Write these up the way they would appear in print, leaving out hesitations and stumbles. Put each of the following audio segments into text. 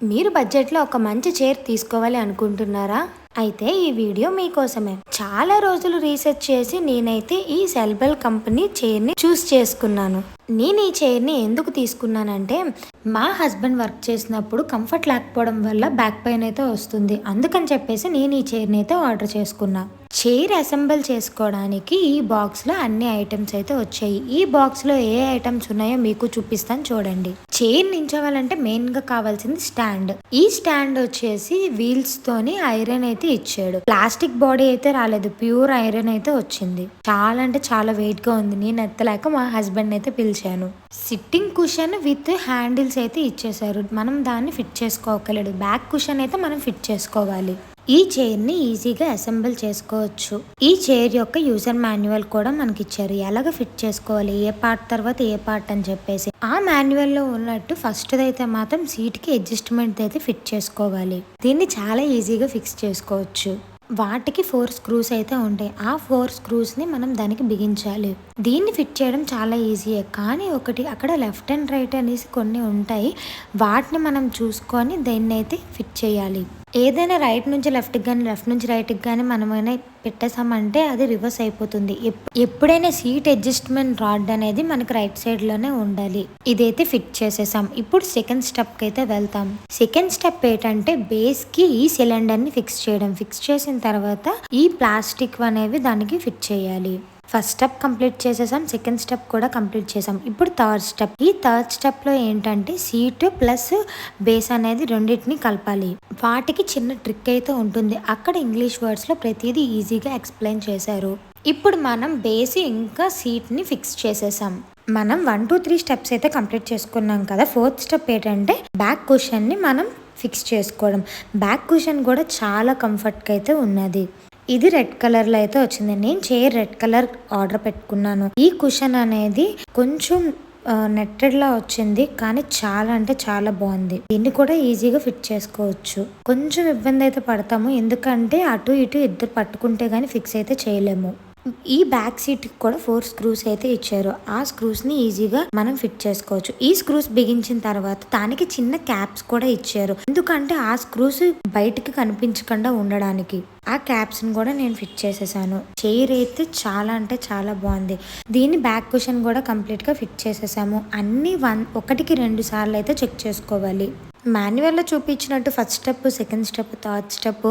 మీరు బడ్జెట్లో ఒక మంచి చైర్ తీసుకోవాలి అనుకుంటున్నారా? అయితే ఈ వీడియో మీకోసమే. చాలా రోజులు రీసెర్చ్ చేసి నేనైతే ఈ సెల్బెల్ కంపెనీ చైర్ని చూస్ చేసుకున్నాను. నేను ఈ చైర్ని ఎందుకు తీసుకున్నానంటే, మా హస్బెండ్ వర్క్ చేసినప్పుడు కంఫర్ట్ లేకపోవడం వల్ల బ్యాక్ పెయిన్ అయితే వస్తుంది. అందుకని చెప్పేసి నేను ఈ చైర్ని అయితే ఆర్డర్ చేసుకున్నా. చైర్ అసెంబుల్ చేసుకోవడానికి ఈ బాక్స్లో అన్ని ఐటమ్స్ అయితే వచ్చాయి. ఈ బాక్స్లో ఏ ఐటమ్స్ ఉన్నాయో మీకు చూపిస్తాను చూడండి. చైర్ నించోవాలంటే మెయిన్గా కావాల్సింది స్టాండ్. ఈ స్టాండ్ వచ్చేసి వీల్స్ తోని ఐరన్ అయితే ఇచ్చాడు. ప్లాస్టిక్ బాడీ అయితే రాలేదు, ప్యూర్ ఐరన్ అయితే వచ్చింది. చాలా అంటే చాలా వెయిట్ గా ఉంది. నేను ఎత్తలేక మా హస్బెండ్ అయితే పిలిచాను. సిట్టింగ్ కుషన్ విత్ హ్యాండిల్స్ అయితే ఇచ్చేసారు. మనం దాన్ని ఫిట్ చేసుకోగలడు. బ్యాక్ కుషన్ అయితే మనం ఫిట్ చేసుకోవాలి. ఈ చైర్ని ఈజీగా అసెంబుల్ చేసుకోవచ్చు. ఈ చైర్ యొక్క యూజర్ మాన్యువల్ కూడా మనకి ఇచ్చారు. ఎలాగ ఫిట్ చేసుకోవాలి, ఏ పార్ట్ తర్వాత ఏ పార్ట్ అని చెప్పేసి. ఆ మాన్యువల్లో ఉన్నట్టు ఫస్ట్ అయితే మాత్రం సీట్కి అడ్జస్ట్మెంట్ అయితే ఫిట్ చేసుకోవాలి. దీన్ని చాలా ఈజీగా ఫిక్స్ చేసుకోవచ్చు. వాటికి 4 స్క్రూస్ అయితే ఉంటాయి. ఆ 4 స్క్రూస్ని మనం దానికి బిగించాలి. దీన్ని ఫిట్ చేయడం చాలా ఈజీయే, కానీ ఒకటి అక్కడ లెఫ్ట్ అండ్ రైట్ అనేసి కొన్ని ఉంటాయి. వాటిని మనం చూసుకొని దీన్ని అయితే ఫిట్ చేయాలి. ఏదైనా రైట్ నుంచి లెఫ్ట్కి కానీ లెఫ్ట్ నుంచి రైట్కి కానీ మనమైనా పెట్టేసామంటే అది రివర్స్ అయిపోతుంది. ఎప్పుడైనా సీట్ అడ్జస్ట్మెంట్ రాడ్ అనేది మనకి రైట్ సైడ్లోనే ఉండాలి. ఇదైతే ఫిట్ చేసేసాం. ఇప్పుడు సెకండ్ స్టెప్కి అయితే వెళ్తాం. సెకండ్ స్టెప్ ఏంటంటే బేస్కి ఈ సిలిండర్ని ఫిక్స్ చేయడం. ఫిక్స్ చేసిన తర్వాత ఈ ప్లాస్టిక్ అనేవి దానికి ఫిట్ చేయాలి. ఫస్ట్ స్టెప్ కంప్లీట్ చేసేసాం. సెకండ్ స్టెప్ కూడా కంప్లీట్ చేసాం. ఇప్పుడు థర్డ్ స్టెప్. ఈ థర్డ్ స్టెప్లో ఏంటంటే సీట్ ప్లస్ బేస్ అనేది రెండింటిని కలపాలి. వాటికి చిన్న ట్రిక్ అయితే ఉంటుంది. అక్కడ ఇంగ్లీష్ వర్డ్స్లో ప్రతిదీ ఈజీగా ఎక్స్ప్లెయిన్ చేశారు. ఇప్పుడు మనం బేస్ ఇంకా సీట్ని ఫిక్స్ చేసేసాం. మనం 1, 2, 3 స్టెప్స్ అయితే కంప్లీట్ చేసుకున్నాం కదా. ఫోర్త్ స్టెప్ ఏంటంటే బ్యాక్ కుషన్ని మనం ఫిక్స్ చేసుకోవడం. బ్యాక్ కుషన్ కూడా చాలా కంఫర్ట్గా అయితే ఉన్నది. ఇది రెడ్ కలర్లో అయితే వచ్చింది. నేను చైర్ రెడ్ కలర్ ఆర్డర్ పెట్టుకున్నాను. ఈ కుషన్ అనేది కొంచెం నెట్టెడ్లా వచ్చింది, కానీ చాలా అంటే చాలా బాగుంది. దీన్ని కూడా ఈజీగా ఫిట్ చేసుకోవచ్చు. కొంచెం ఇబ్బంది అయితే పడతాము, ఎందుకంటే అటు ఇటు ఇద్దరు పట్టుకుంటే గానీ ఫిక్స్ అయితే చేయలేము. ఈ బ్యాక్ సీట్ కూడా 4 స్క్రూస్ అయితే ఇచ్చారు. ఆ స్క్రూస్ ని ఈజీగా మనం ఫిట్ చేసుకోవచ్చు. ఈ స్క్రూస్ బిగించిన తర్వాత దానికి చిన్న క్యాప్స్ కూడా ఇచ్చారు. ఎందుకంటే ఆ స్క్రూస్ బయటికి కనిపించకుండా ఉండడానికి. ఆ క్యాప్స్ ని కూడా నేను ఫిట్ చేసేసాను. చైర్ అయితే చాలా అంటే చాలా బాగుంది. దీన్ని బ్యాక్ కుషన్ కూడా కంప్లీట్ గా ఫిట్ చేసేసాము. అన్ని 1కి 2 సార్లు అయితే చెక్ చేసుకోవాలి. మాన్యువల్లో చూపించినట్టు first step, second step, third step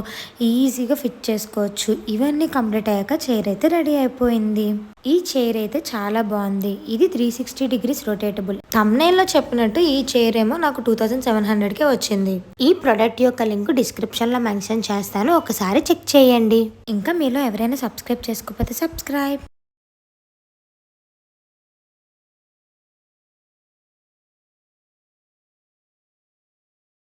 ఈజీగా ఫిట్ చేసుకోవచ్చు. ఇవన్నీ కంప్లీట్ అయ్యాక చైర్ అయితే రెడీ అయిపోయింది. ఈ చైర్ అయితే చాలా బాగుంది. ఇది 360 డిగ్రీస్ రొటేటబుల్. థంబ్నెయిల్లో చెప్పినట్టు ఈ చైర్ ఏమో నాకు 2700కే వచ్చింది. ఈ ప్రొడక్ట్ యొక్క లింక్ డిస్క్రిప్షన్లో మెన్షన్ చేస్తాను, ఒకసారి చెక్ చేయండి. ఇంకా మీలో ఎవరైనా సబ్స్క్రైబ్ చేసుకోకపోతే సబ్స్క్రైబ్.